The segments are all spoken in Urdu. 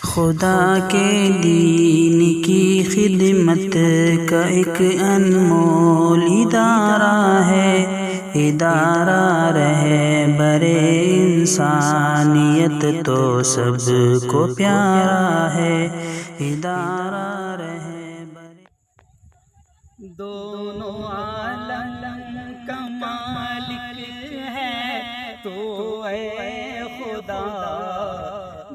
خدا کے دین کی خدمت کا ایک انمول ادارہ ہے، ادارہ رہبر انسانیت تو سب کو پیارا ہے، ادارہ رہبر دونوں عالم کا مالک ہے تو اے خدا،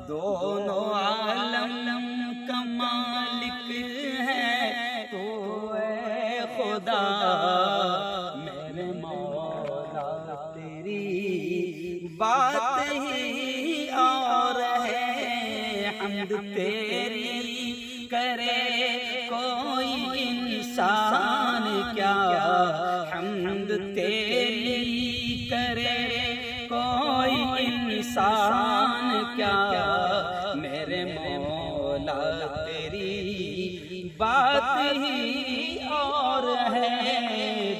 دونوں عالم کا مالک ہے تو اے خدا، میرے مولا تیری بات ہی اور ہے، حمد تیری کرے کوئی انسان کیا، حمد تیری کرے کوئی انسان کیا، میرے مولا تیری بات ہی اور ہے،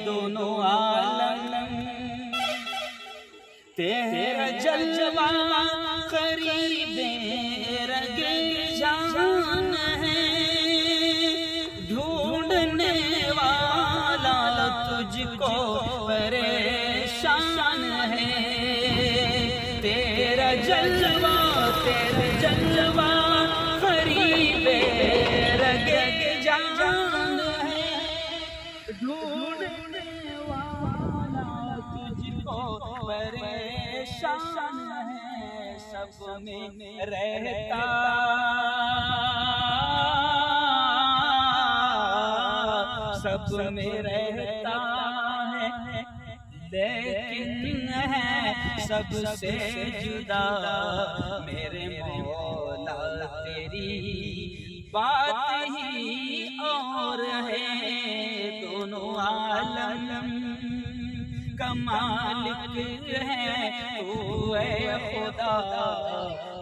دونوں عالم تیرا جلوہ قریب رگ جان ہے، ڈھونڈنے والا تجھ کو پریشان ہے، تیرا جلوہ قریب رگ جان ہے، ڈھونڈنے والا تجھ کو پریشان ہے، سب میں رہتا سب میں رہتا ہے، لیکن ہے سب سے جدا، میرے مولا تیری بات ہی اور ہے، دونوں عالم کا مالک ہے تو اے خدا،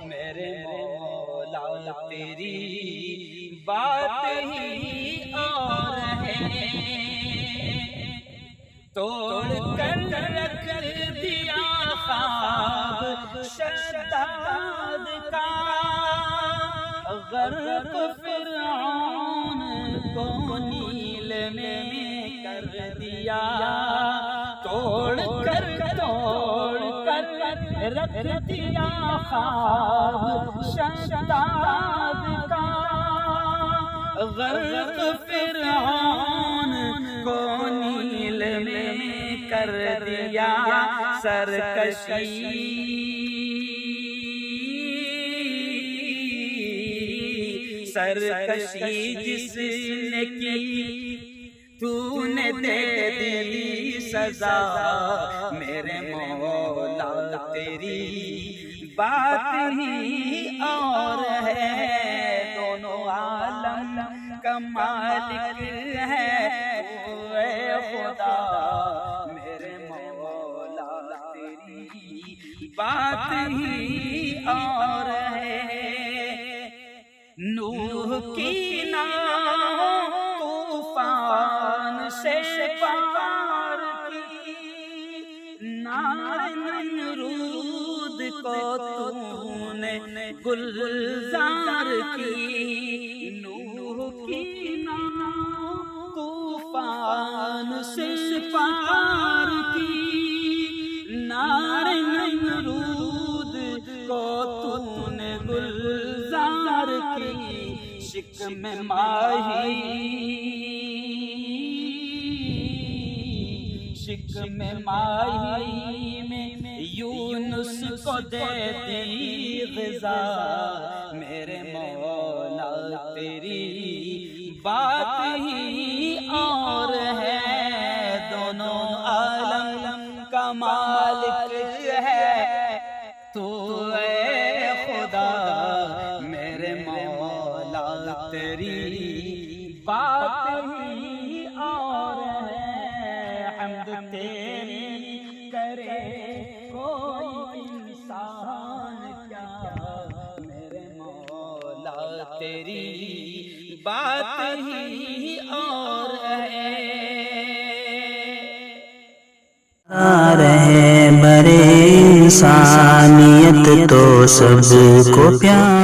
میرے مولا تیری بات ہی اور ہے، توڑ کر رکھ دیا خواب شداد کا، غرق فرعون کو نیل میں کر دیا، توڑ کر رکھ دیا خواب شداد کا، غرق فرعون کو نیل میں کر دیا، سرکشی جس نے کی تو نے دے دی سزا، میرے مولا تیری بات ہی اور ہے، دونوں عالم کا مالک ہے تو اے خدا، میرے مولا تیری بات ہی اور ہے، نوح کی ناؤ طوفان سے پار کی، نار نمرود کو تو نے گلزار کی، نوح کی ناؤ طوفان سے پار کی، نار نمرود کو تو نے گلزار کی، شکم ماہی میں یونس کو دیتی غذا، میرے مولا تیری بات ہی اور ہے، دونوں عالم کا مالک ہے تو اے خدا، میرے مولا تیری بات ہی اور ہے، حمد تیری کرے کوئی انسان کیا، میرے مولا تیری بات ہی اور ہے، رہبر انسانیت تو سب کو پیارا